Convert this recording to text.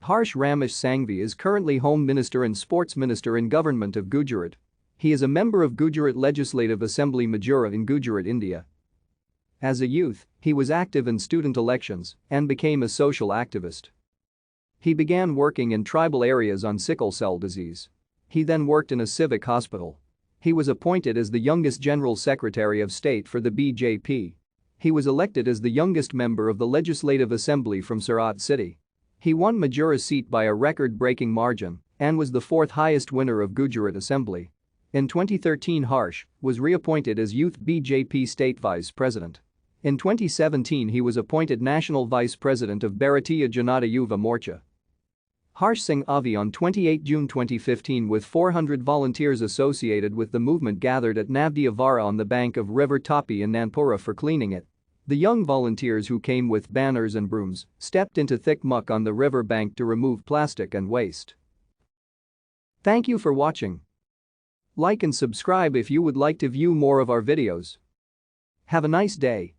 Harsh Ramesh Sanghvi is currently Home Minister and Sports Minister in Government of Gujarat. He is a member of Gujarat Legislative Assembly Majura in Gujarat, India. As a youth, he was active in student elections and became a social activist. He began working in tribal areas on sickle cell disease. He then worked in a civic hospital. He was appointed as the youngest General Secretary of State for the BJP. He was elected as the youngest member of the Legislative Assembly from Surat city. He won Majura seat by a record-breaking margin and was the fourth highest winner of Gujarat Assembly. In 2013, Harsh was reappointed as Youth BJP State Vice President. In 2017, he was appointed National Vice President of Bharatiya Janata Yuva Morcha. Harsh Sanghavi on 28 June 2015 with 400 volunteers associated with the movement gathered at Navdiavara on the bank of River Tapi in Nanpura for cleaning it. The young volunteers who came with banners and brooms stepped into thick muck on the river bank to remove plastic and waste. Thank you for watching. Like and subscribe if you would like to view more of our videos. Have a nice day.